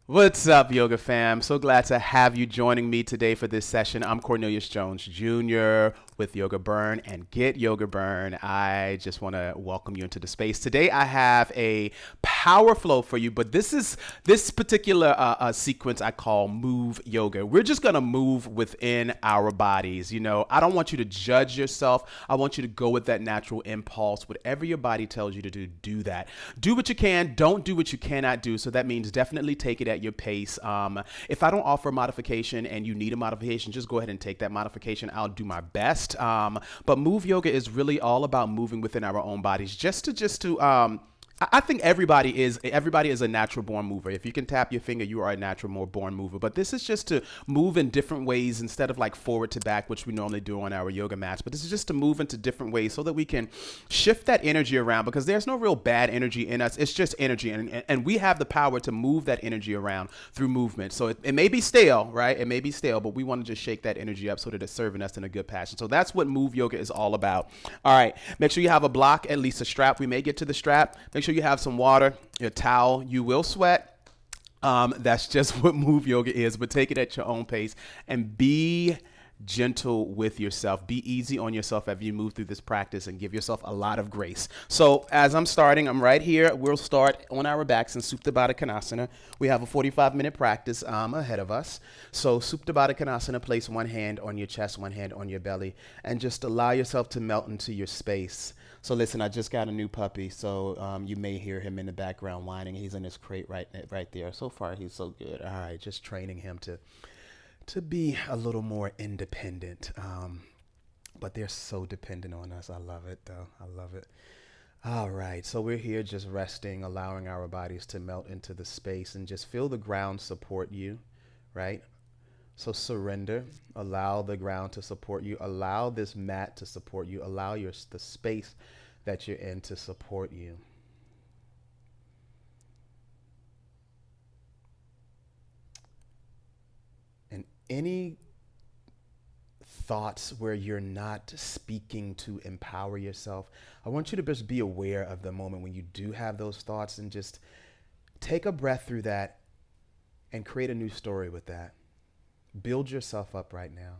What's up, Yoga fam? So glad to have you joining me today for this session. I'm Cornelius Jones Jr. with Yoga Burn and Get Yoga Burn. I just want to welcome you into the space. Today I have a power flow for you, but this particular sequence I call Move Yoga. We're just going to move within our bodies. You know, I don't want you to judge yourself. I want you to go with that natural impulse. Whatever your body tells you to do that. Do what you can. Don't do what you cannot do. So that means definitely take it at your pace. If I don't offer a modification and you need a modification, just go ahead and take that modification. I'll do my best. But Move Yoga is really all about moving within our own bodies. I think everybody is a natural born mover. If you can tap your finger, you are a natural born mover. But this is just to move in different ways instead of like forward to back, which we normally do on our yoga mats. But this is just to move into different ways so that we can shift that energy around, because there's no real bad energy in us. It's just energy. And we have the power to move that energy around through movement. So it may be stale, right? It may be stale, but we want to just shake that energy up so that it's serving us in a good passion. So that's what Move Yoga is all about. All right. Make sure you have a block, at least a strap. We may get to the strap. Make sure you have some water, your towel. You will sweat. That's just what Move Yoga is, but take it at your own pace and be gentle with yourself. Be easy on yourself as you move through this practice and give yourself a lot of grace. So as I'm starting, I'm right here. We'll start on our backs in Supta Baddha Konasana. We have a 45-minute practice ahead of us. So Supta Baddha Konasana, place one hand on your chest, one hand on your belly, and just allow yourself to melt into your space. So listen, I just got a new puppy, so you may hear him in the background whining. He's in his crate right there. So far, he's so good. All right, just training him to be a little more independent. But they're so dependent on us. I love it, though. I love it. All right, so we're here just resting, allowing our bodies to melt into the space and just feel the ground support you, right? So surrender, allow the ground to support you, allow this mat to support you, allow the space that you're in to support you. And any thoughts where you're not speaking to empower yourself, I want you to just be aware of the moment when you do have those thoughts and just take a breath through that and create a new story with that. Build yourself up right now.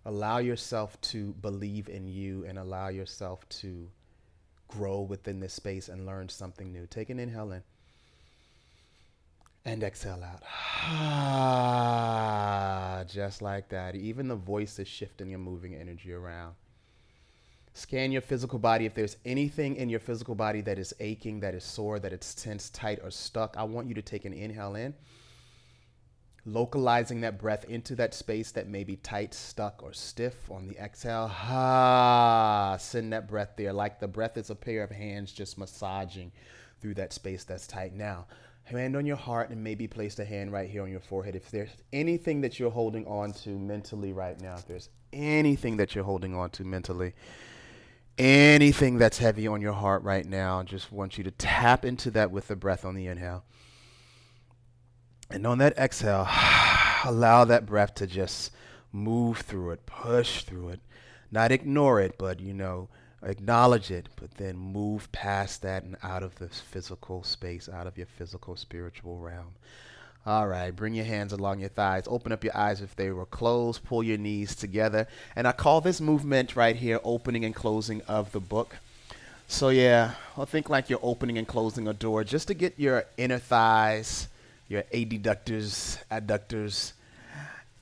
Allow yourself to believe in you and allow yourself to grow within this space and learn something new. Take an inhale in and exhale out. Just like that. Even the voice is shifting and moving energy around. Scan your physical body. If there's anything in your physical body that is aching, that is sore, that it's tense, tight, or stuck, I want you to take an inhale in, localizing that breath into that space that may be tight, stuck, or stiff. On the exhale, send that breath there like the breath is a pair of hands just massaging through that space that's tight. Now, hand on your heart and maybe place a hand right here on your forehead. If there's anything that you're holding on to mentally right now, if there's anything that you're holding on to mentally, anything that's heavy on your heart right now, just want you to tap into that with the breath on the inhale. And on that exhale, allow that breath to just move through it, push through it, not ignore it, but, acknowledge it, but then move past that and out of this physical space, out of your physical spiritual realm. All right, bring your hands along your thighs. Open up your eyes if they were closed. Pull your knees together. And I call this movement right here opening and closing of the book. So yeah, I'll think like you're opening and closing a door just to get your inner thighs, your adductors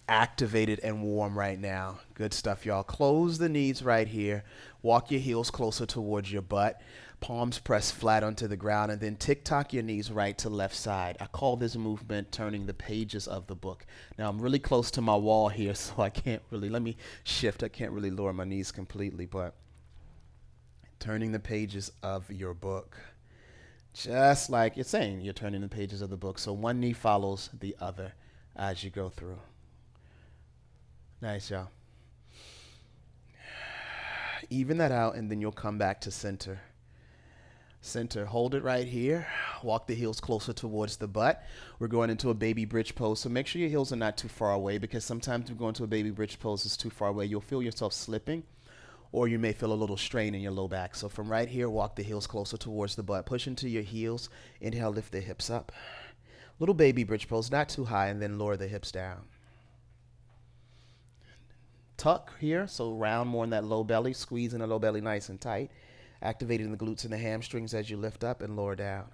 activated and warm right now. Good stuff, y'all. Close the knees right here. Walk your heels closer towards your butt. Palms press flat onto the ground, and then tick-tock your knees right to left side. I call this movement turning the pages of the book. Now, I'm really close to my wall here, so I can't really, let me shift. I can't really lower my knees completely, but turning the pages of your book. Just like it's saying, you're turning the pages of the book. So one knee follows the other as you go through. Nice, y'all. Even that out, and then you'll come back to center. Center, hold it right here. Walk the heels closer towards the butt. We're going into a baby bridge pose, so make sure your heels are not too far away, because sometimes you go into a baby bridge pose, it's too far away. You'll feel yourself slipping, or you may feel a little strain in your low back. So from right here, walk the heels closer towards the butt. Push into your heels. Inhale, lift the hips up. Little baby bridge pose, not too high, and then lower the hips down. Tuck here, so round more in that low belly, squeezing the low belly nice and tight, activating the glutes and the hamstrings as you lift up and lower down.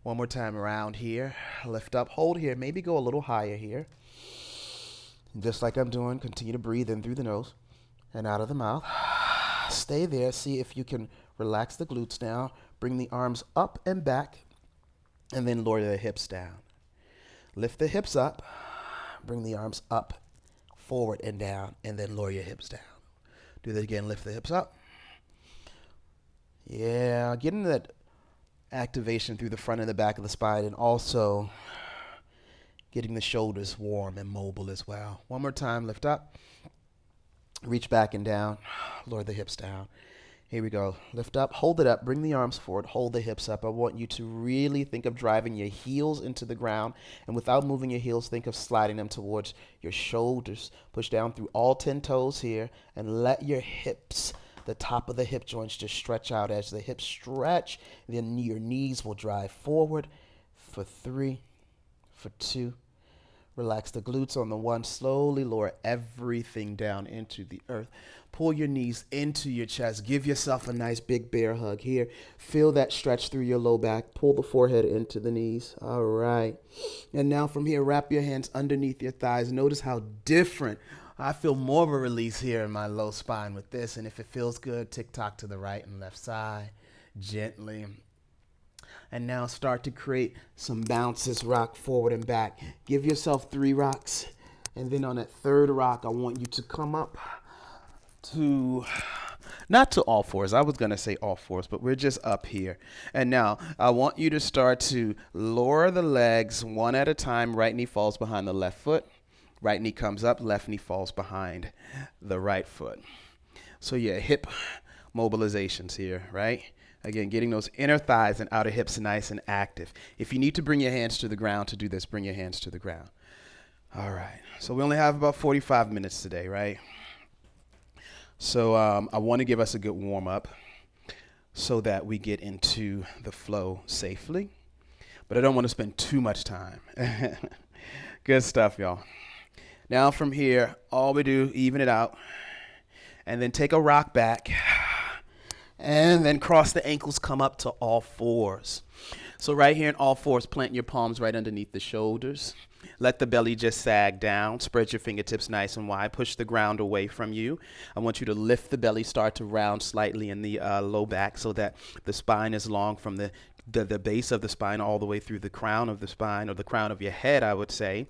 One more time around here, lift up, hold here, maybe go a little higher here. And just like I'm doing, continue to breathe in through the nose and out of the mouth. Stay there, see if you can relax the glutes now, bring the arms up and back, and then lower the hips down. Lift the hips up, bring the arms up, forward and down, and then lower your hips down. Do that again, lift the hips up. Yeah, getting that activation through the front and the back of the spine, and also getting the shoulders warm and mobile as well. One more time, lift up, reach back and down, lower the hips down. Here we go. Lift up, hold it up, bring the arms forward, hold the hips up. I want you to really think of driving your heels into the ground, and without moving your heels, think of sliding them towards your shoulders. Push down through all 10 toes here, and let your hips, the top of the hip joints, just stretch out. As the hips stretch, then your knees will drive forward for 3, for 2. Relax the glutes on the 1. Slowly lower everything down into the earth. Pull your knees into your chest. Give yourself a nice big bear hug here. Feel that stretch through your low back. Pull the forehead into the knees. All right. And now from here, wrap your hands underneath your thighs. Notice how different. I feel more of a release here in my low spine with this. And if it feels good, tick-tock to the right and left side gently. And now start to create some bounces, rock forward and back. Give yourself 3 rocks. And then on that 3rd rock, I want you to come up to, not to all fours. I was going to say all fours, but we're just up here. And now I want you to start to lower the legs one at a time. Right knee falls behind the left foot. Right knee comes up. Left knee falls behind the right foot. So yeah, hip mobilizations here, right? Again, getting those inner thighs and outer hips nice and active. If you need to bring your hands to the ground to do this, bring your hands to the ground. All right. So we only have about 45 minutes today, right? So I want to give us a good warm up so that we get into the flow safely. But I don't want to spend too much time. Good stuff, y'all. Now from here, all we do, even it out, and then take a rock back. And then cross the ankles, come up to all fours. So right here in all fours, plant your palms right underneath the shoulders. Let the belly just sag down. Spread your fingertips nice and wide. Push the ground away from you. I want you to lift the belly, start to round slightly in the low back so that the spine is long from the base of the spine all the way through the crown of the spine, or the crown of your head, I would say.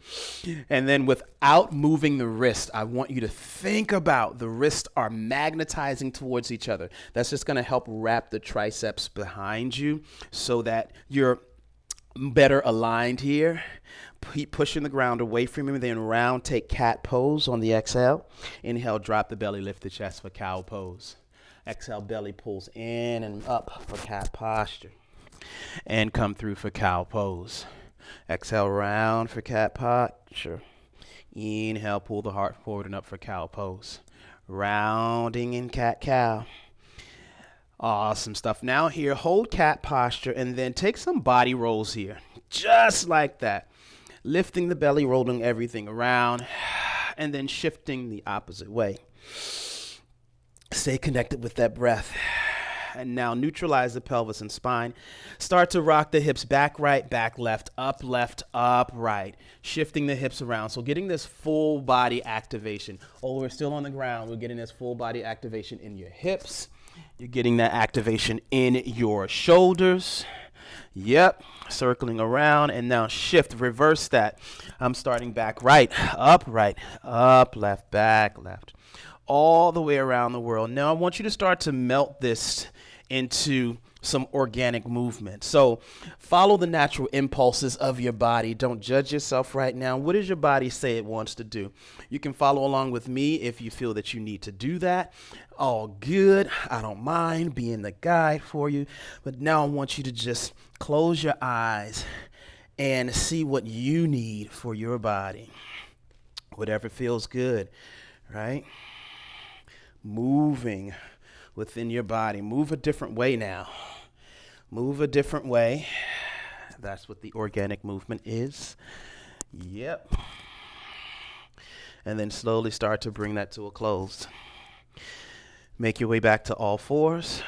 And then without moving the wrist, I want you to think about the wrists are magnetizing towards each other. That's just going to help wrap the triceps behind you so that you're better aligned here. Keep pushing the ground away from you, then round, take cat pose on the exhale. Inhale, drop the belly, lift the chest for cow pose. Exhale, belly pulls in and up for cat posture. And come through for cow pose. Exhale, round for cat posture. Inhale, pull the heart forward and up for cow pose. Rounding in cat-cow. Awesome stuff. Now here, hold cat posture and then take some body rolls here. Just like that. Lifting the belly, rolling everything around, and then shifting the opposite way. Stay connected with that breath. And now neutralize the pelvis and spine. Start to rock the hips back right, back left, up right. Shifting the hips around. So getting this full body activation. Oh, we're still on the ground. We're getting this full body activation in your hips. You're getting that activation in your shoulders. Yep, circling around, and now shift, reverse that. I'm starting back right, up, left, back, left. All the way around the world. Now I want you to start to melt this into some organic movement. So follow the natural impulses of your body. Don't judge yourself right now. What does your body say it wants to do? You can follow along with me if you feel that you need to do that. All good. I don't mind being the guide for you. But now I want you to just close your eyes and see what you need for your body. Whatever feels good, right? Moving within your body. Move a different way now. Move a different way. That's what the organic movement is. Yep. And then slowly start to bring that to a close. Make your way back to all fours.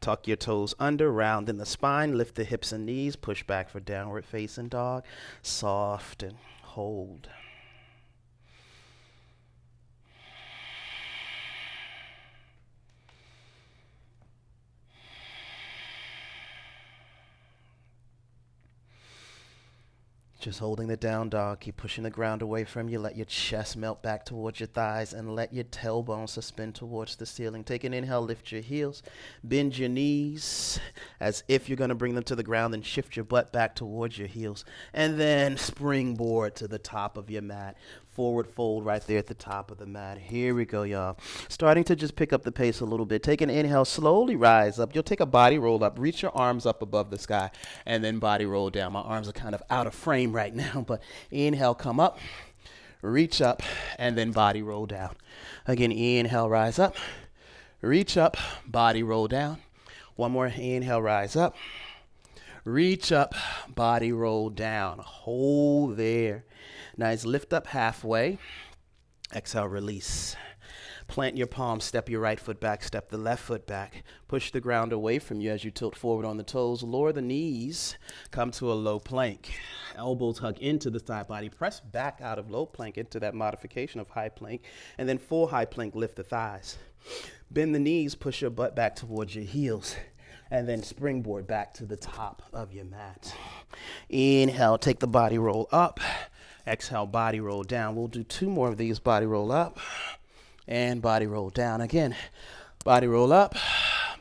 Tuck your toes under, round in the spine, lift the hips and knees, push back for downward facing dog. Soft and hold. Just holding the down dog. Keep pushing the ground away from you. Let your chest melt back towards your thighs and let your tailbone suspend towards the ceiling. Take an inhale, lift your heels, bend your knees as if you're going to bring them to the ground and shift your butt back towards your heels. And then springboard to the top of your mat. Forward fold right there at the top of the mat. Here we go, y'all. Starting to just pick up the pace a little bit. Take an inhale, slowly rise up. You'll take a body roll up. Reach your arms up above the sky and then body roll down. My arms are kind of out of frame right now, but inhale, come up, reach up, and then body roll down. Again, inhale, rise up, reach up, body roll down. One more, inhale, rise up, reach up, body roll down. Hold there. Nice, lift up halfway. Exhale, release. Plant your palms, step your right foot back, step the left foot back. Push the ground away from you as you tilt forward on the toes. Lower the knees, come to a low plank. Elbows hug into the side body. Press back out of low plank into that modification of high plank. And then full high plank, lift the thighs. Bend the knees, push your butt back towards your heels. And then springboard back to the top of your mat. Inhale, take the body roll up. Exhale, body roll down. We'll do 2 more of these. Body roll up and body roll down. Again, body roll up,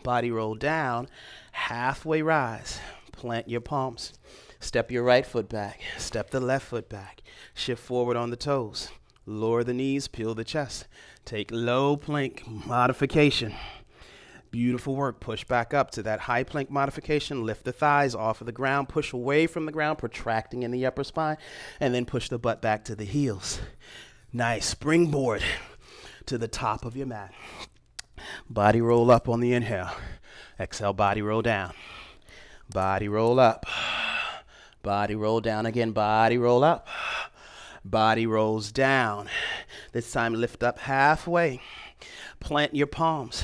body roll down. Halfway rise. Plant your palms. Step your right foot back. Step the left foot back. Shift forward on the toes. Lower the knees, peel the chest. Take low plank modification. Beautiful work. Push back up to that high plank modification. Lift the thighs off of the ground. Push away from the ground, protracting in the upper spine. And then push the butt back to the heels. Nice. Springboard to the top of your mat. Body roll up on the inhale. Exhale, body roll down. Body roll up. Body roll down again. Body roll up. Body rolls down. This time lift up halfway. Plant your palms.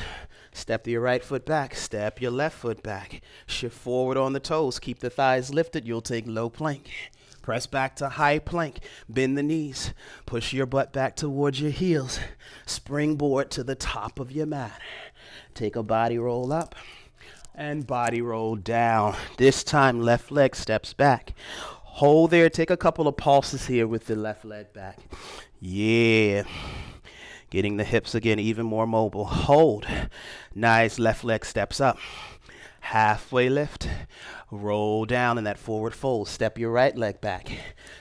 Step your right foot back, step your left foot back. Shift forward on the toes, keep the thighs lifted. You'll take low plank. Press back to high plank, bend the knees. Push your butt back towards your heels. Springboard to the top of your mat. Take a body roll up and body roll down. This time left leg steps back. Hold there, take a couple of pulses here with the left leg back. Yeah. Getting the hips again even more mobile. Hold. Nice. Left leg steps up. Halfway lift. Roll down in that forward fold. Step your right leg back.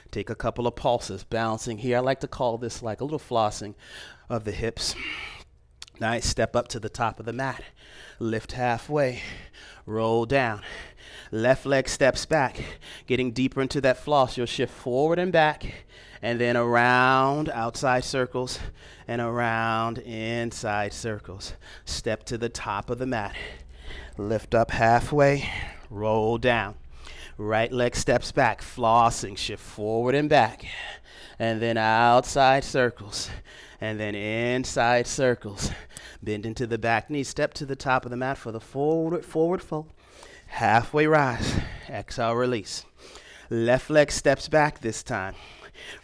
Take a couple of pulses. Bouncing here. I like to call this like a little flossing of the hips. Nice. Step up to the top of the mat. Lift halfway. Roll down. Left leg steps back. Getting deeper into that floss. You'll shift forward and back. And then around, outside circles, and around, inside circles. Step to the top of the mat. Lift up halfway, roll down. Right leg steps back, flossing, shift forward and back. And then outside circles, and then inside circles. Bend into the back knee, step to the top of the mat for the forward fold. Halfway rise, exhale, release. Left leg steps back this time.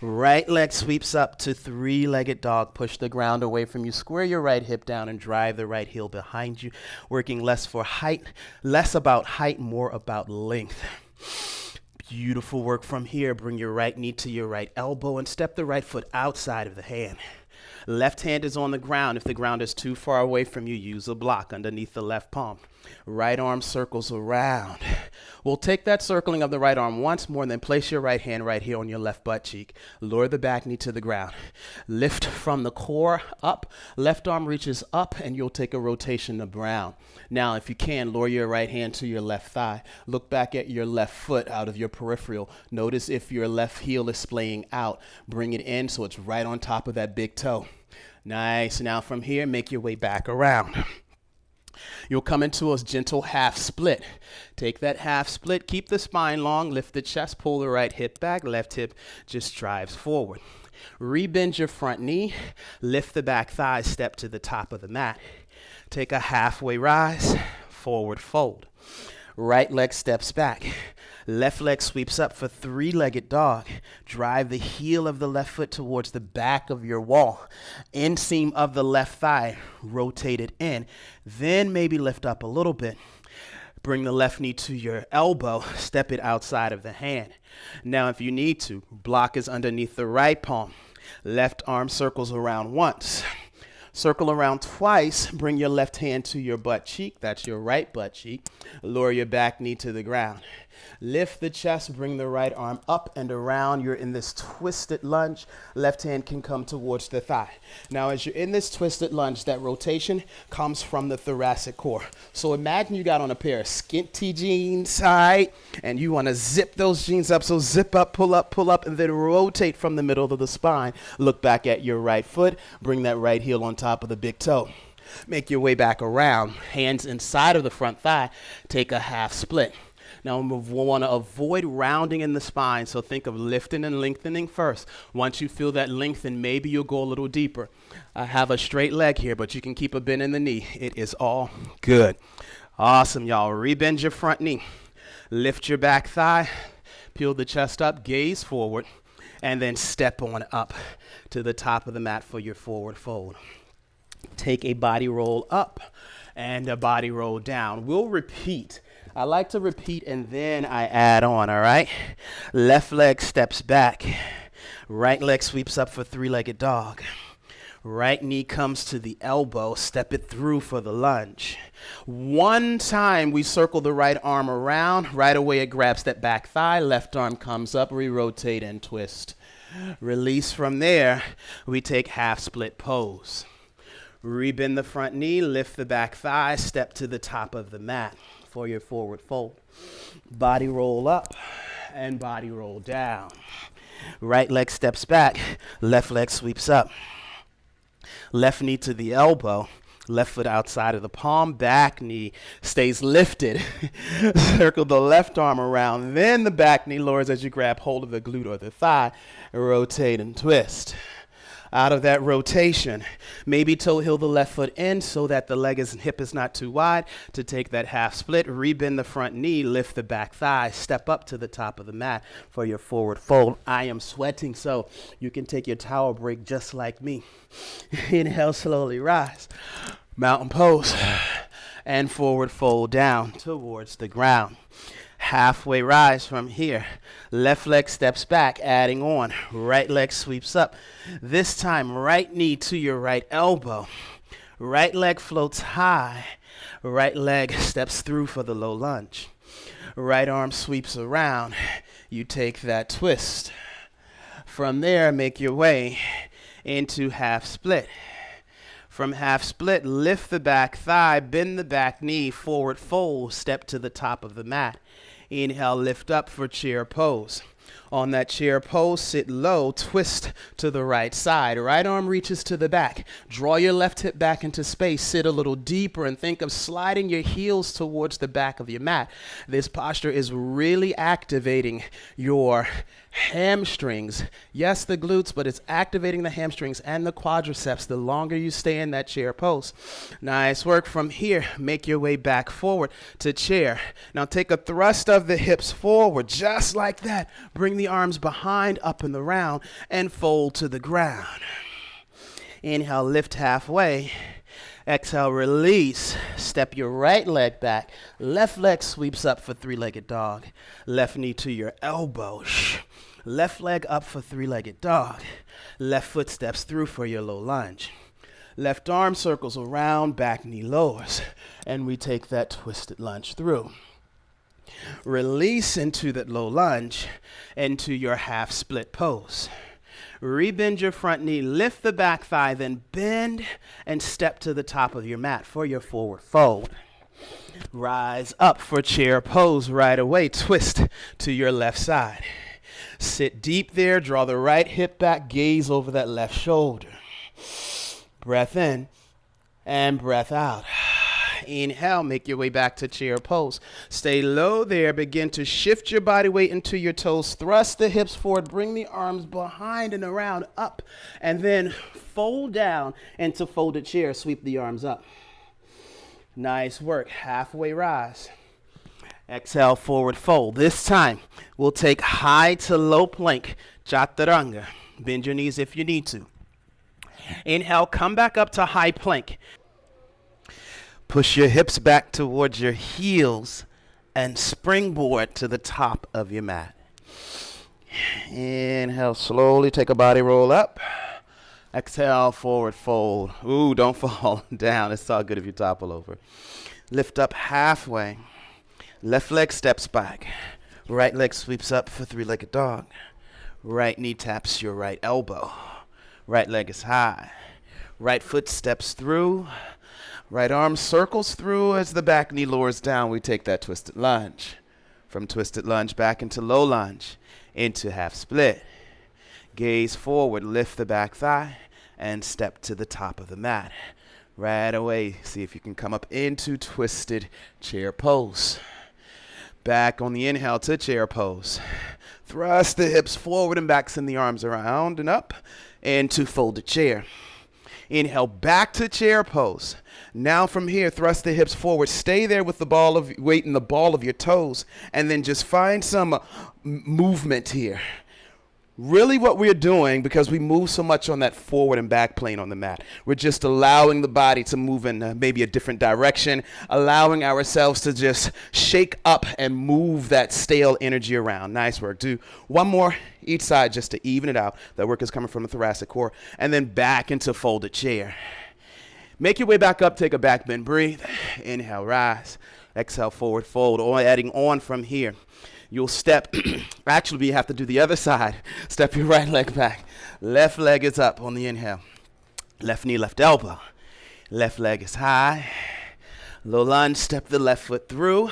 Right leg sweeps up to 3-legged dog. Push the ground away from you. Square your right hip down and drive the right heel behind you. Working less about height, more about length. Beautiful work from here. Bring your right knee to your right elbow and step the right foot outside of the hand. Left hand is on the ground. If the ground is too far away from you, use a block underneath the left palm. Right arm circles around. We'll take that circling of the right arm once more and then place your right hand right here on your left butt cheek. Lower the back knee to the ground. Lift from the core up. Left arm reaches up and you'll take a rotation around. Now, if you can, lower your right hand to your left thigh. Look back at your left foot out of your peripheral. Notice if your left heel is splaying out. Bring it in so it's right on top of that big toe. Nice. Now from here, make your way back around. You'll come into a gentle half split. Take that half split, keep the spine long, lift the chest, pull the right hip back, left hip just drives forward. Rebend your front knee, lift the back thigh, step to the top of the mat. Take a halfway rise, forward fold. Right leg steps back. Left leg sweeps up for three-legged dog. Drive the heel of the left foot towards the back of your wall. Inseam of the left thigh, rotate it in. Then maybe lift up a little bit. Bring the left knee to your elbow. Step it outside of the hand. Now, if you need to, block is underneath the right palm. Left arm circles around once. Circle around twice. Bring your left hand to your butt cheek. That's your right butt cheek. Lower your back knee to the ground. Lift the chest, bring the right arm up and around. You're in this twisted lunge. Left hand can come towards the thigh. Now, as you're in this twisted lunge, that rotation comes from the thoracic core. So imagine you got on a pair of skinty jeans, right? And you want to zip those jeans up. So zip up, pull up, and then rotate from the middle of the spine. Look back at your right foot. Bring that right heel on top of the big toe. Make your way back around. Hands inside of the front thigh. Take a half split. Now, we want to avoid rounding in the spine, so think of lifting and lengthening first. Once you feel that lengthen, maybe you'll go a little deeper. I have a straight leg here, but you can keep a bend in the knee. It is all good. Awesome, y'all. Rebend your front knee. Lift your back thigh. Peel the chest up, gaze forward, and then step on up to the top of the mat for your forward fold. Take a body roll up and a body roll down. We'll repeat. I like to repeat and then I add on, all right? Left leg steps back. Right leg sweeps up for three-legged dog. Right knee comes to the elbow. Step it through for the lunge. One time we circle the right arm around. Right away it grabs that back thigh. Left arm comes up. Re-rotate and twist. Release from there. We take half split pose. Rebend the front knee. Lift the back thigh. Step to the top of the mat for your forward fold. Body roll up and body roll down. Right leg steps back, left leg sweeps up. Left knee to the elbow, left foot outside of the palm, back knee stays lifted. Circle the left arm around, then the back knee lowers as you grab hold of the glute or the thigh, rotate and twist. Out of that rotation, maybe toe heel the left foot in so that the leg and hip is not too wide. To take that half split, rebend the front knee, lift the back thigh, step up to the top of the mat for your forward fold. I am sweating, so you can take your towel break just like me. Inhale, slowly rise. Mountain pose and forward fold down towards the ground. Halfway rise from here. Left leg steps back, adding on. Right leg sweeps up. This time, right knee to your right elbow. Right leg floats high. Right leg steps through for the low lunge. Right arm sweeps around. You take that twist. From there, make your way into half split. From half split, lift the back thigh, bend the back knee, forward fold, step to the top of the mat. Inhale, lift up for chair pose. On that chair pose, sit low, twist to the right side. Right arm reaches to the back. Draw your left hip back into space. Sit a little deeper and think of sliding your heels towards the back of your mat. This posture is really activating your hamstrings. Yes, the glutes, but it's activating the hamstrings and the quadriceps the longer you stay in that chair pose. Nice work. From here, make your way back forward to chair. Now take a thrust of the hips forward, just like that. Bring the arms behind, up and around, and fold to the ground. Inhale, lift halfway. Exhale, release. Step your right leg back. Left leg sweeps up for three-legged dog. Left knee to your elbow. Left leg up for three-legged dog. Left foot steps through for your low lunge. Left arm circles around, back knee lowers. And we take that twisted lunge through. Release into that low lunge, into your half split pose. Rebend your front knee, lift the back thigh, then bend and step to the top of your mat for your forward fold. Rise up for chair pose right away. Twist to your left side. Sit deep there, draw the right hip back, gaze over that left shoulder. Breath in and breath out. Inhale, make your way back to chair pose. Stay low there. Begin to shift your body weight into your toes. Thrust the hips forward. Bring the arms behind and around, up. And then fold down into folded chair. Sweep the arms up. Nice work. Halfway rise. Exhale, forward fold. This time, we'll take high to low plank, chaturanga. Bend your knees if you need to. Inhale, come back up to high plank. Push your hips back towards your heels and springboard to the top of your mat. Inhale, slowly take a body roll up. Exhale, forward fold. Ooh, don't fall down. It's all good if you topple over. Lift up halfway. Left leg steps back. Right leg sweeps up for three-legged dog. Right knee taps your right elbow. Right leg is high. Right foot steps through. Right arm circles through. As the back knee lowers down, we take that twisted lunge. From twisted lunge back into low lunge, into half split. Gaze forward, lift the back thigh, and step to the top of the mat. Right away, see if you can come up into twisted chair pose. Back on the inhale to chair pose. Thrust the hips forward and back, send the arms around and up into folded chair. Inhale, back to chair pose. Now from here, thrust the hips forward. Stay there with the ball of weight in the ball of your toes, and then just find some movement here. Really what we're doing, because we move so much on that forward and back plane on the mat, we're just allowing the body to move in maybe a different direction, allowing ourselves to just shake up and move that stale energy around. Nice work. Do one more each side just to even it out. That work is coming from the thoracic core. And then back into folded chair. Make your way back up. Take a back bend. Breathe. Inhale, rise. Exhale, forward fold. Or adding on from here. You'll step, actually we have to do the other side. Step your right leg back. Left leg is up on the inhale. Left knee, left elbow. Left leg is high. Low lunge, step the left foot through.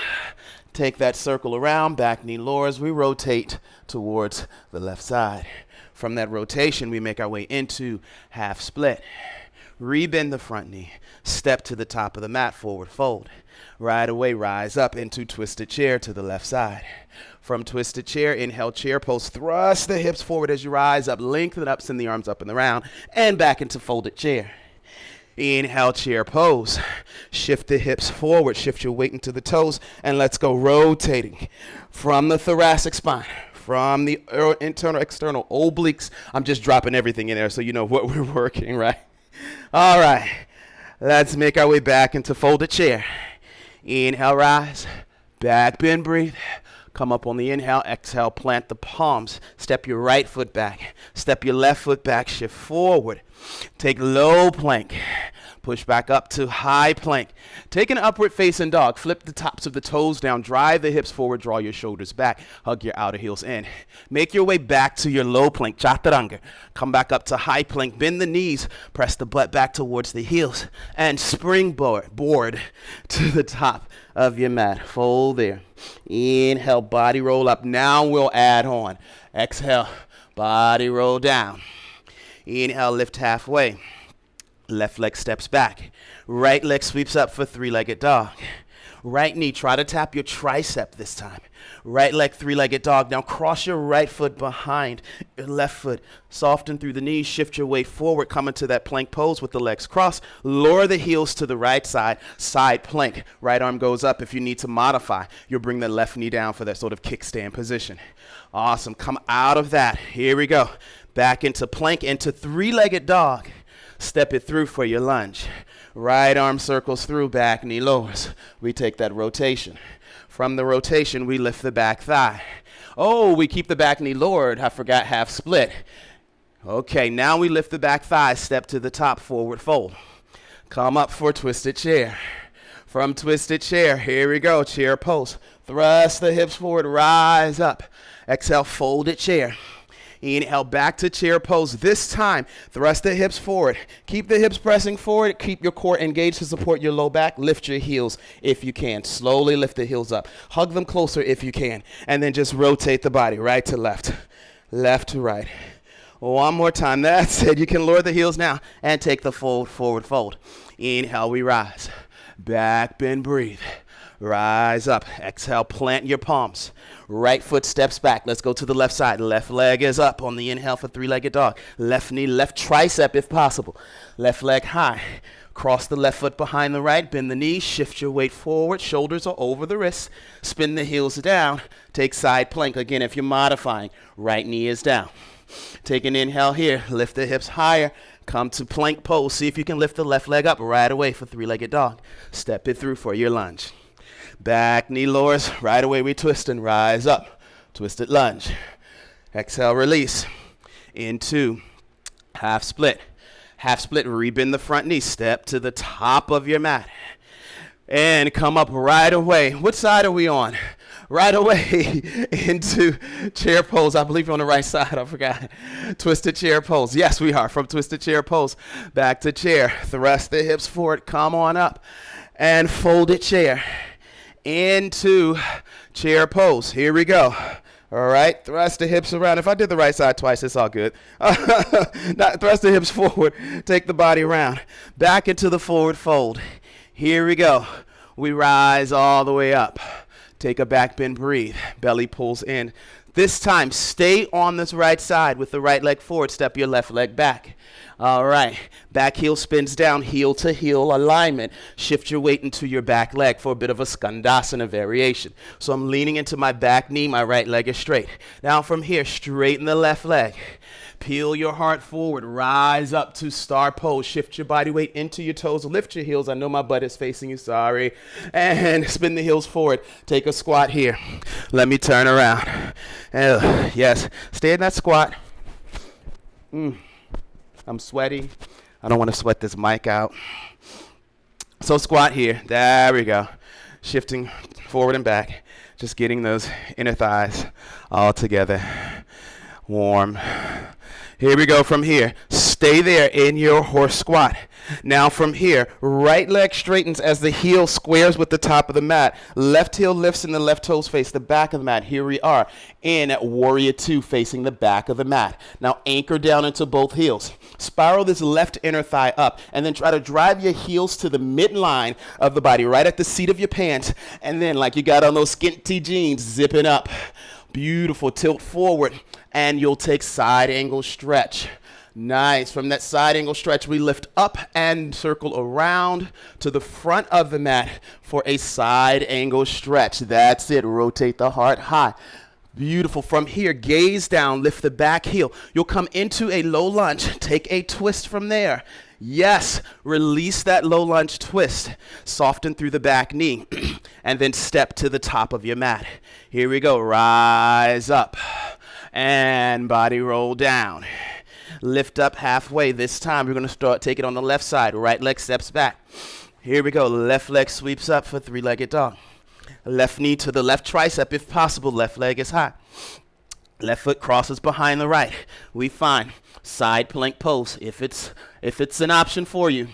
Take that circle around, back knee lowers. We rotate towards the left side. From that rotation, we make our way into half split. Rebend the front knee. Step to the top of the mat, forward fold. Right away, rise up into twisted chair to the left side. From twisted chair, inhale, chair pose. Thrust the hips forward as you rise up. Lengthen up, send the arms up and around. And back into folded chair. Inhale, chair pose. Shift the hips forward. Shift your weight into the toes. And let's go rotating from the thoracic spine. From the internal, external obliques. I'm just dropping everything in there so you know what we're working, right? All right. Let's make our way back into folded chair. Inhale, rise. Back bend, breathe. Come up on the inhale. Exhale, plant the palms. Step your right foot back. Step your left foot back. Shift forward. Take low plank. Push back up to high plank. Take an upward facing dog. Flip the tops of the toes down. Drive the hips forward. Draw your shoulders back. Hug your outer heels in. Make your way back to your low plank, chaturanga. Come back up to high plank. Bend the knees. Press the butt back towards the heels. And springboard to the top of your mat. Fold there. Inhale, body roll up. Now we'll add on. Exhale, body roll down. Inhale, lift halfway. Left leg steps back. Right leg sweeps up for three-legged dog. Right knee, try to tap your tricep this time. Right leg, three-legged dog. Now cross your right foot behind your left foot. Soften through the knees. Shift your weight forward. Come into that plank pose with the legs crossed. Lower the heels to the right side. Side plank. Right arm goes up. If you need to modify, you'll bring the left knee down for that sort of kickstand position. Awesome. Come out of that. Here we go. Back into plank, into three-legged dog. Step it through for your lunge. Right arm circles through, back knee lowers. We take that rotation. From the rotation, we lift the back thigh. Oh, we keep the back knee lowered. I forgot half split. Okay, now we lift the back thigh, step to the top, forward fold. Come up for twisted chair. From twisted chair, here we go, chair pose. Thrust the hips forward, rise up. Exhale, folded chair. Inhale, back to chair pose. This time, thrust the hips forward. Keep the hips pressing forward. Keep your core engaged to support your low back. Lift your heels if you can. Slowly lift the heels up. Hug them closer if you can. And then just rotate the body right to left, left to right. One more time. That's it. You can lower the heels now and take the fold, forward fold. Inhale, we rise. Back bend, breathe. Rise up. Exhale, plant your palms. Right foot steps back. Let's go to the left side. Left leg is up on the inhale for three-legged dog. Left knee, left tricep if possible. Left leg high. Cross the left foot behind the right. Bend the knee. Shift your weight forward. Shoulders are over the wrists. Spin the heels down. Take side plank. Again, if you're modifying, right knee is down. Take an inhale here. Lift the hips higher. Come to plank pose. See if you can lift the left leg up right away for three-legged dog. Step it through for your lunge. Back knee lowers. Right away we twist and rise up. Twisted lunge. Exhale, release. Into half split. Half split, rebend the front knee. Step to the top of your mat. And come up right away. What side are we on? Right away into chair pose. I believe you're on the right side. I forgot. Twisted chair pose. Yes, we are. From twisted chair pose. Back to chair. Thrust the hips forward. Come on up. And folded chair. Into chair pose. Here we go. All right, thrust the hips around. If I did the right side twice, it's all good. Thrust the hips forward. Take the body around. Back into the forward fold. Here we go. We rise all the way up. Take a back bend, breathe. Belly pulls in. This time, stay on this right side with the right leg forward. Step your left leg back. All right. Back heel spins down, heel to heel alignment. Shift your weight into your back leg for a bit of a skandasana variation. So I'm leaning into my back knee. My right leg is straight. Now from here, straighten the left leg. Peel your heart forward. Rise up to star pose. Shift your body weight into your toes. Lift your heels. I know my butt is facing you. Sorry. And spin the heels forward. Take a squat here. Let me turn around. Yes. Stay in that squat. I'm sweaty. I don't want to sweat this mic out. So squat here. There we go. Shifting forward and back. Just getting those inner thighs all together. Warm. Here we go from here. Stay there in your horse squat. Now from here, right leg straightens as the heel squares with the top of the mat. Left heel lifts and the left toes face the back of the mat. Here we are in Warrior 2 facing the back of the mat. Now anchor down into both heels. Spiral this left inner thigh up and then try to drive your heels to the midline of the body, right at the seat of your pants. And then like you got on those skinty jeans, zipping up. Beautiful. Tilt forward and you'll take side angle stretch. Nice. From that side angle stretch, we lift up and circle around to the front of the mat for a side angle stretch. That's it. Rotate the heart high. Beautiful. From here, gaze down, lift the back heel. You'll come into a low lunge. Take a twist from there. Yes, release that low lunge twist. Soften through the back knee and then step to the top of your mat. Here we go. Rise up and body roll down. Lift up halfway. This time we're going to take it on the left side. Right leg steps back. Here we go. Left leg sweeps up for three-legged dog. Left knee to the left tricep if possible. Left leg is high. Left foot crosses behind the right. We find side plank pose if it's an option for you.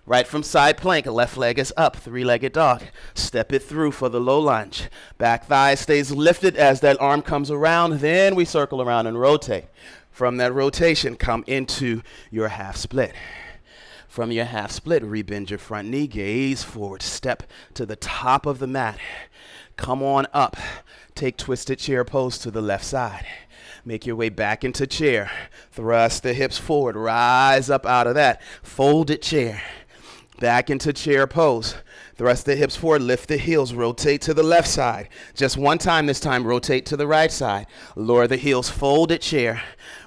Right from side plank, left leg is up, three-legged dog. Step it through for the low lunge. Back thigh stays lifted as that arm comes around. Then we circle around and rotate. From that rotation, come into your half split. From your half split, rebend your front knee, gaze forward, step to the top of the mat. Come on up. Take twisted chair pose to the left side. Make your way back into chair. Thrust the hips forward. Rise up out of that. Folded chair. Back into chair pose. Thrust the hips forward. Lift the heels. Rotate to the left side. Just one time this time. Rotate to the right side. Lower the heels. Folded chair.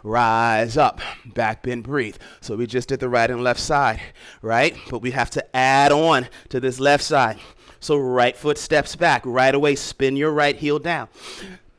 Rise up. Back bend, breathe. So we just did the right and left side, right? But we have to add on to this left side. So right foot steps back. Right away, spin your right heel down.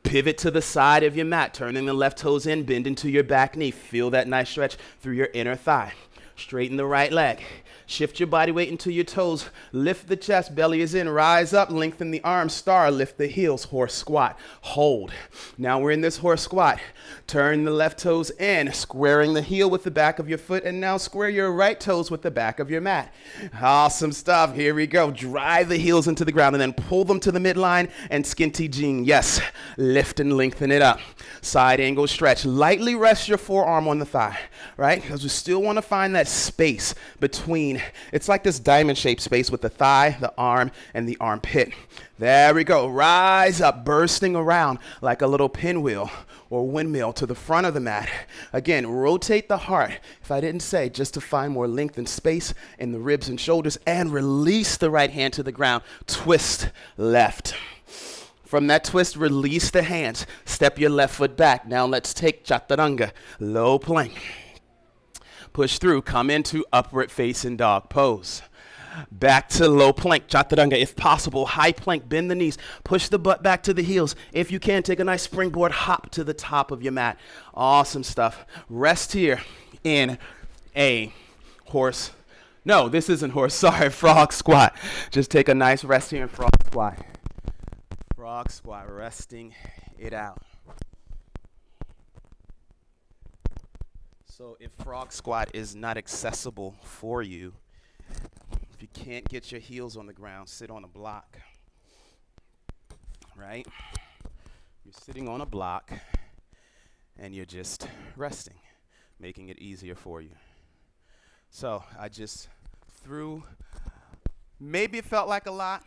Pivot to the side of your mat, turning the left toes in, bend into your back knee. Feel that nice stretch through your inner thigh. Straighten the right leg. Shift your body weight into your toes. Lift the chest, belly is in. Rise up, lengthen the arms, star, lift the heels, horse squat. Hold. Now we're in this horse squat. Turn the left toes in, squaring the heel with the back of your foot, and now square your right toes with the back of your mat. Awesome stuff. Here we go. Drive the heels into the ground and then pull them to the midline and skinty jean. Yes. Lift and lengthen it up. Side angle stretch. Lightly rest your forearm on the thigh, right? Because we still want to find that space between between. It's like this diamond-shaped space with the thigh, the arm, and the armpit. There we go. Rise up, bursting around like a little pinwheel or windmill to the front of the mat. Again, rotate the heart, if I didn't say, just to find more length and space in the ribs and shoulders, and release the right hand to the ground. Twist left. From that twist, release the hands. Step your left foot back. Now let's take chaturanga, low plank. Push through, come into upward facing dog pose. Back to low plank, chaturanga. If possible, high plank, bend the knees. Push the butt back to the heels. If you can, take a nice springboard hop to the top of your mat. Awesome stuff. Rest here in a horse. No, this isn't horse, sorry, frog squat. Just take a nice rest here in frog squat. Frog squat, resting it out. So if frog squat is not accessible for you, if you can't get your heels on the ground, sit on a block, right? You're sitting on a block and you're just resting, making it easier for you. So I just threw, maybe it felt like a lot.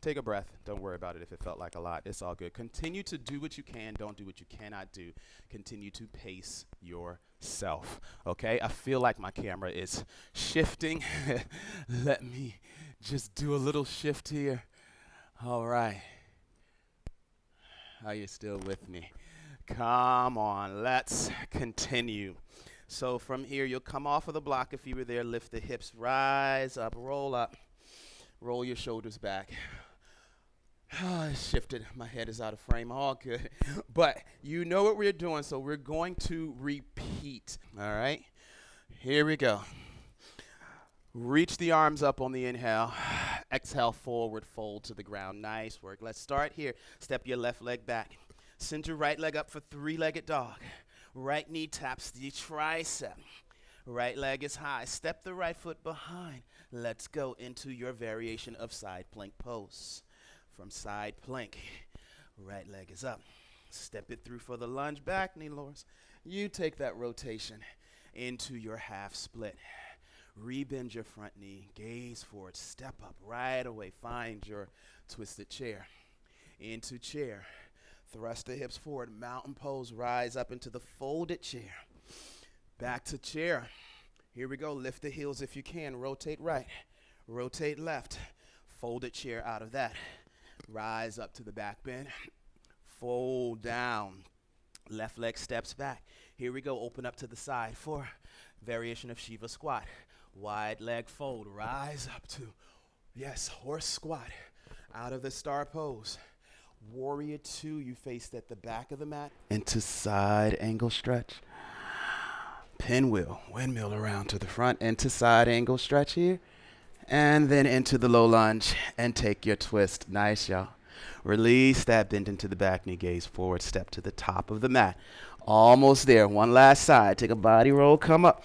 Take a breath. Don't worry about it if it felt like a lot. It's all good. Continue to do what you can. Don't do what you cannot do. Continue to pace yourself. Okay? I feel like my camera is shifting. Let me just do a little shift here. All right. Are you still with me? Come on. Let's continue. So from here, you'll come off of the block if you were there. Lift the hips. Rise up. Roll up. Roll your shoulders back. I shifted. My head is out of frame. All good. But you know what we're doing, so we're going to repeat. All right? Here we go. Reach the arms up on the inhale. Exhale, forward, fold to the ground. Nice work. Let's start here. Step your left leg back. Send your right leg up for three-legged dog. Right knee taps the tricep. Right leg is high. Step the right foot behind. Let's go into your variation of side plank pose. From side plank, right leg is up. Step it through for the lunge, back knee lowers. You take that rotation into your half split. Rebend your front knee, gaze forward, step up right away. Find your twisted chair. Into chair. Thrust the hips forward, mountain pose, rise up into the folded chair. Back to chair. Here we go, lift the heels if you can. Rotate right, rotate left. Folded chair out of that. Rise up to the back bend. Fold down. Left leg steps back. Here we go, open up to the side for variation of Shiva squat. Wide leg fold, rise up to, yes, horse squat. Out of the star pose. Warrior two, you faced at the back of the mat. Into side angle stretch. Pinwheel, windmill around to the front. Into side angle stretch here. And then into the low lunge and take your twist. Nice, y'all. Release that, bend into the back knee, gaze forward, step to the top of the mat. Almost there. One last side. Take a body roll, come up.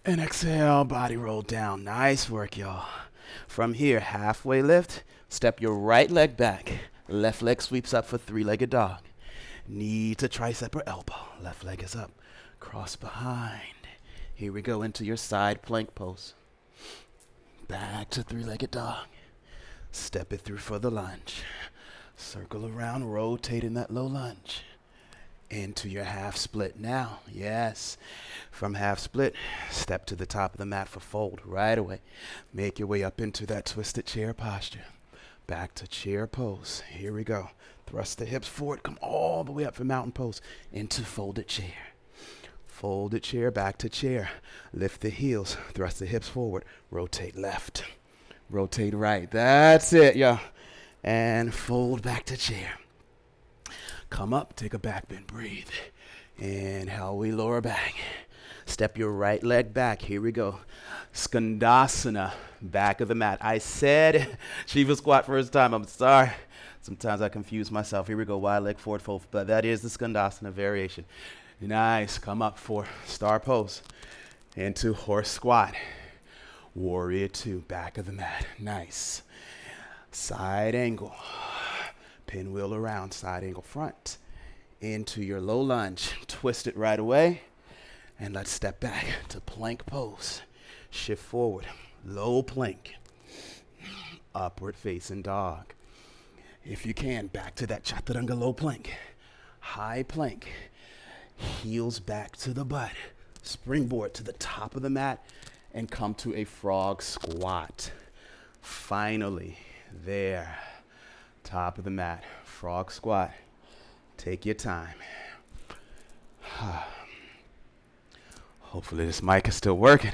And exhale, body roll down. Nice work, y'all. From here, halfway lift. Step your right leg back. Left leg sweeps up for three-legged dog. Knee to tricep or elbow. Left leg is up. Cross behind. Here we go into your side plank pose. Back to three-legged dog. Step it through for the lunge. Circle around, rotate in that low lunge. Into your half split now. Yes. From half split, step to the top of the mat for fold right away. Make your way up into that twisted chair posture. Back to chair pose. Here we go. Thrust the hips forward. Come all the way up for mountain pose. Into folded chair. Folded chair, back to chair. Lift the heels, thrust the hips forward. Rotate left, rotate right. That's it, y'all. And fold back to chair. Come up, take a back bend, breathe. Inhale, we lower back. Step your right leg back. Here we go. Skandasana, back of the mat. I said Shiva squat first time. I'm sorry. Sometimes I confuse myself. Here we go. Wide leg forward fold. But that is the Skandasana variation. Nice. Come up for star pose. Into horse squat. Warrior two. Back of the mat. Nice. Side angle. Pinwheel around. Side angle front. Into your low lunge. Twist it right away. And let's step back to plank pose. Shift forward. low plank, upward facing dog. If you can, back to that chaturanga low plank, high plank, heels back to the butt, springboard to the top of the mat, and come to a frog squat. Finally, there, top of the mat, frog squat. Take your time. Hopefully this mic is still working.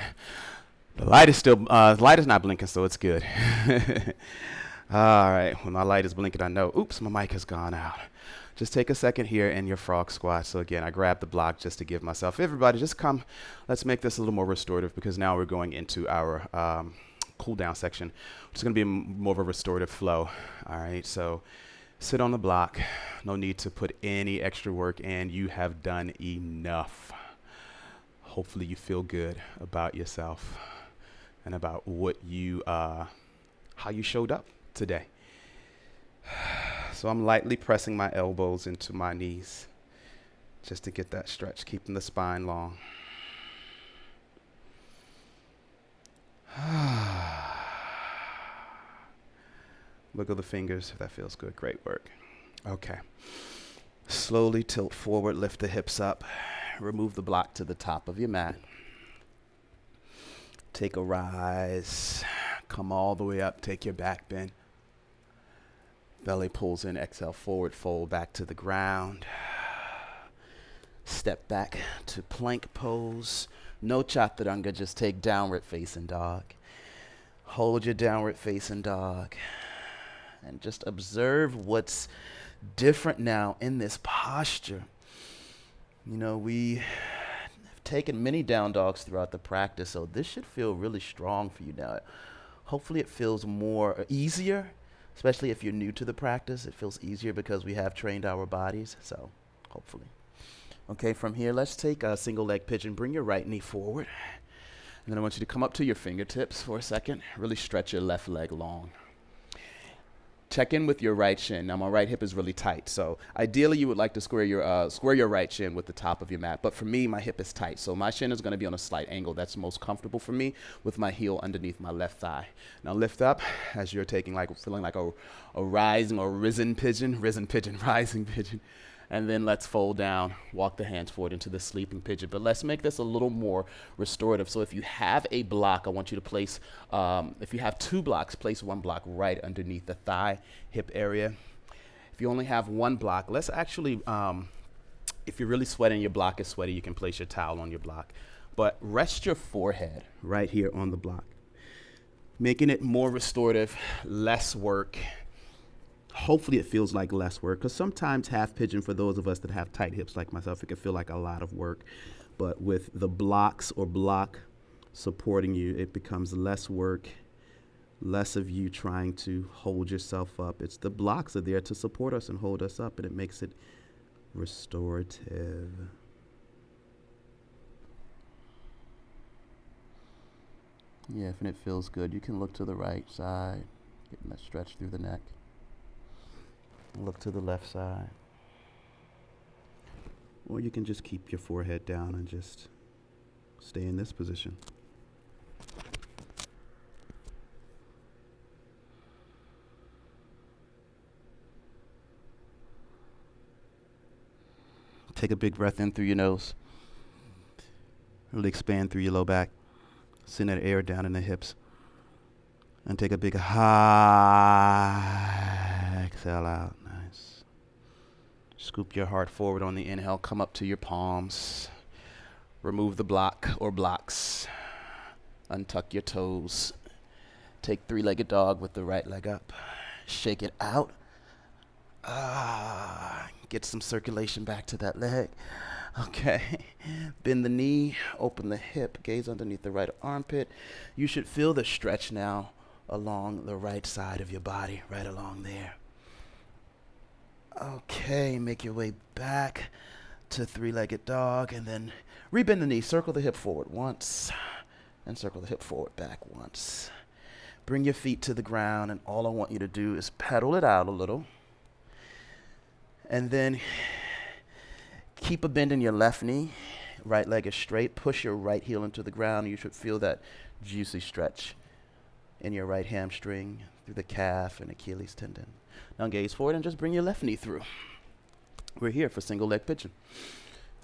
The light is not blinking, so it's good. All right, when my light is blinking, I know, oops, my mic has gone out. Just take a second here in your frog squat. So again, I grabbed the block just to give myself, everybody just come, let's make this a little more restorative because now we're going into our cool down section, which is gonna be more of a restorative flow. All right, so sit on the block. No need to put any extra work in. You have done enough. Hopefully you feel good about yourself and about what you, how you showed up today. So I'm lightly pressing my elbows into my knees just to get that stretch, keeping the spine long. Wiggle the fingers if that feels good. Great work. Okay. Slowly tilt forward, lift the hips up, remove the block to the top of your mat. Take a rise, come all the way up, take your back bend. Belly pulls in, exhale, forward fold back to the ground. Step back to plank pose. No chaturanga, just take downward facing dog. Hold your downward facing dog. And just observe what's different now in this posture. You know, we have taken many down dogs throughout the practice, so this should feel really strong for you now. Hopefully it feels more easier. Especially if you're new to the practice, it feels easier because we have trained our bodies, so hopefully. Okay, from here, let's take a single leg pigeon. Bring your right knee forward. And then I want you to come up to your fingertips for a second. Really stretch your left leg long. Check in with your right shin. Now, my right hip is really tight, so ideally you would like to square your right shin with the top of your mat. But for me, my hip is tight, so my shin is going to be on a slight angle. That's most comfortable for me with my heel underneath my left thigh. Now, lift up as you're feeling like a rising or rising pigeon, rising pigeon. And then let's fold down, walk the hands forward into the sleeping pigeon. But let's make this a little more restorative. So if you have a block, I want you to place, if you have two blocks, place one block right underneath the thigh, hip area. If you only have one block, let's actually, if you're really sweating, your block is sweaty, you can place your towel on your block. But rest your forehead right here on the block, making it more restorative, less work. Hopefully it feels like less work, because sometimes half pigeon, for those of us that have tight hips like myself, it can feel like a lot of work. But with the blocks or block supporting you, it becomes less work, less of you trying to hold yourself up. It's the blocks are there to support us and hold us up, and it makes it restorative. Yeah, and it feels good. You can look to the right side, getting that stretch through the neck. Look to the left side. Or you can just keep your forehead down and just stay in this position. Take a big breath in through your nose. Really expand through your low back. Send that air down in the hips. And take a big high exhale out. Nice. Scoop your heart forward on the inhale. Come up to your palms. Remove the block or blocks. Untuck your toes. Take three-legged dog with the right leg up. Shake it out. Get some circulation back to that leg. Okay. Bend the knee. Open the hip. Gaze underneath the right armpit. You should feel the stretch now along the right side of your body, right along there. Okay, make your way back to three-legged dog, and then rebend the knee, circle the hip forward once, and circle the hip forward back once. Bring your feet to the ground, and all I want you to do is pedal it out a little, and then keep a bend in your left knee. Right leg is straight. Push your right heel into the ground. You should feel that juicy stretch in your right hamstring, through the calf and Achilles tendon. Now gaze forward and just bring your left knee through. We're here for single leg pigeon.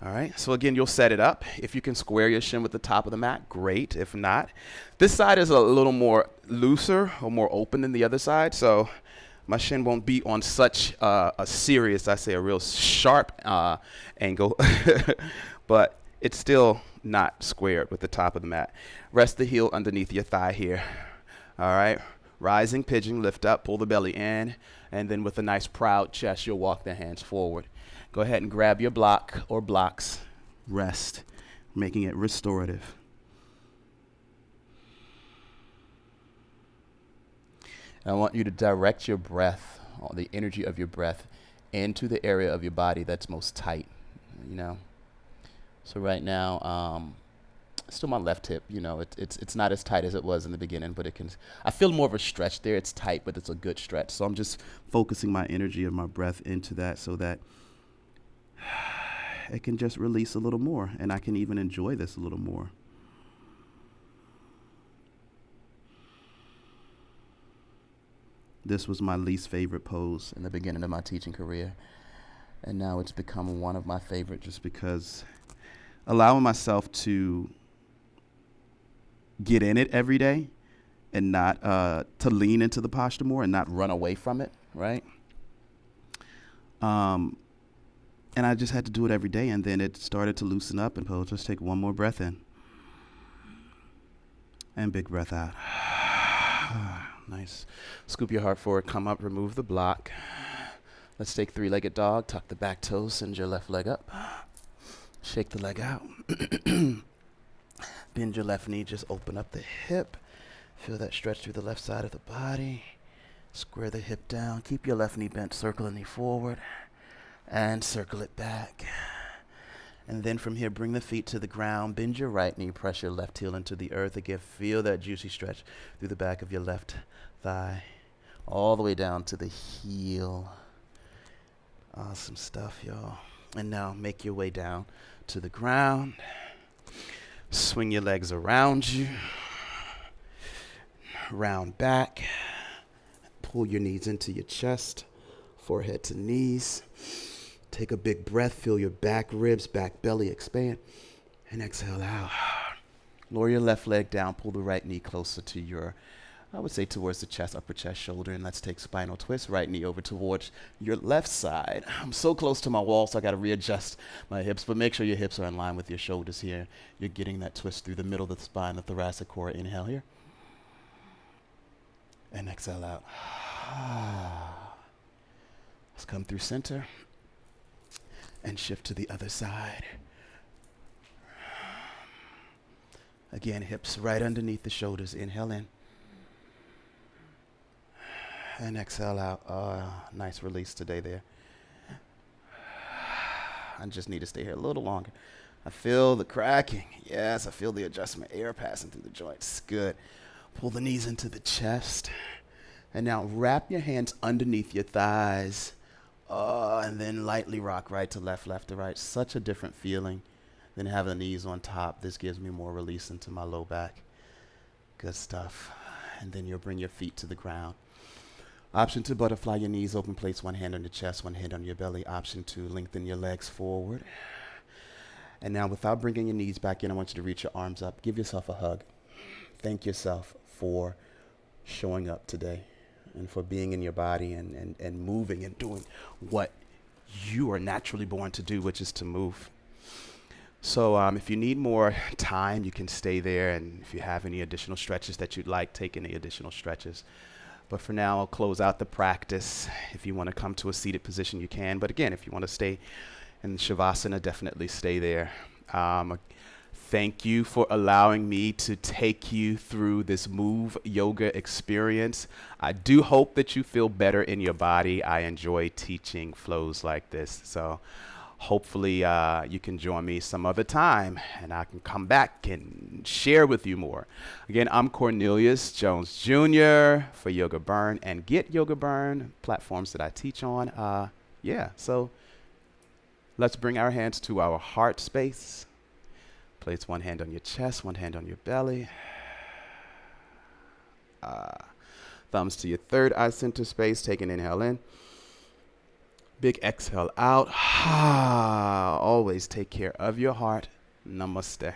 All right, so again, you'll set it up. If you can square your shin with the top of the mat, great. If not, this side is a little more looser or more open than the other side, so my shin won't be on such a serious, I say a real sharp angle, but it's still not squared with the top of the mat. Rest the heel underneath your thigh here. All right, rising pigeon, lift up, pull the belly in, and then with a nice proud chest, you'll walk the hands forward. Go ahead and grab your block or blocks. Rest, making it restorative. And I want you to direct your breath, or the energy of your breath, into the area of your body that's most tight, you know. So right now, still my left hip, you know, it's not as tight as it was in the beginning, but I feel more of a stretch there. It's tight, but it's a good stretch. So I'm just focusing my energy and my breath into that so that it can just release a little more, and I can even enjoy this a little more. This was my least favorite pose in the beginning of my teaching career, and now it's become one of my favorite just because allowing myself to get in it every day and not to lean into the posture more and not run away from it, right? And I just had to do it every day, and then it started to loosen up, and pose. Just take one more breath in. And big breath out. Nice. Scoop your heart forward, come up, remove the block. Let's take three-legged dog, tuck the back toes, send your left leg up. Shake the leg out. Bend your left knee, just open up the hip. Feel that stretch through the left side of the body. Square the hip down, keep your left knee bent, circle the knee forward. And circle it back. And then from here, bring the feet to the ground. Bend your right knee. Press your left heel into the earth. Again, feel that juicy stretch through the back of your left thigh. All the way down to the heel. Awesome stuff, y'all. And now make your way down to the ground. Swing your legs around you. Round back. Pull your knees into your chest. Forehead to knees. Take a big breath, feel your back ribs, back belly expand, and exhale out. Lower your left leg down, pull the right knee closer to your, I would say towards the chest, upper chest, shoulder, and let's take spinal twist, right knee over towards your left side. I'm so close to my wall, so I gotta readjust my hips, but make sure your hips are in line with your shoulders here. You're getting that twist through the middle of the spine, the thoracic core. Inhale here. And exhale out. Let's come through center. And shift to the other side. Again, hips right underneath the shoulders. Inhale in. And exhale out. Nice release today there. I just need to stay here a little longer. I feel the cracking. Yes, I feel the adjustment. Air passing through the joints. Good. Pull the knees into the chest. And now wrap your hands underneath your thighs. And then lightly rock right to left, left to right. Such a different feeling than having the knees on top. This gives me more release into my low back. Good stuff. And then you'll bring your feet to the ground. Option to butterfly your knees open. Place one hand on your chest, one hand on your belly. Option to lengthen your legs forward. And now without bringing your knees back in, I want you to reach your arms up. Give yourself a hug. Thank yourself for showing up today. And for being in your body and moving and doing what you are naturally born to do, which is to move. So if you need more time, you can stay there. And if you have any additional stretches that you'd like, take any additional stretches. But for now, I'll close out the practice. If you want to come to a seated position, you can. But again, if you want to stay in Shavasana, definitely stay there. Thank you for allowing me to take you through this move yoga experience. I do hope that you feel better in your body. I enjoy teaching flows like this. So hopefully you can join me some other time and I can come back and share with you more. Again, I'm Cornelius Jones Jr. for Yoga Burn and Get Yoga Burn, platforms that I teach on. So let's bring our hands to our heart space. Place one hand on your chest, one hand on your belly. Thumbs to your third eye center space. Take an inhale in. Big exhale out. Always take care of your heart. Namaste.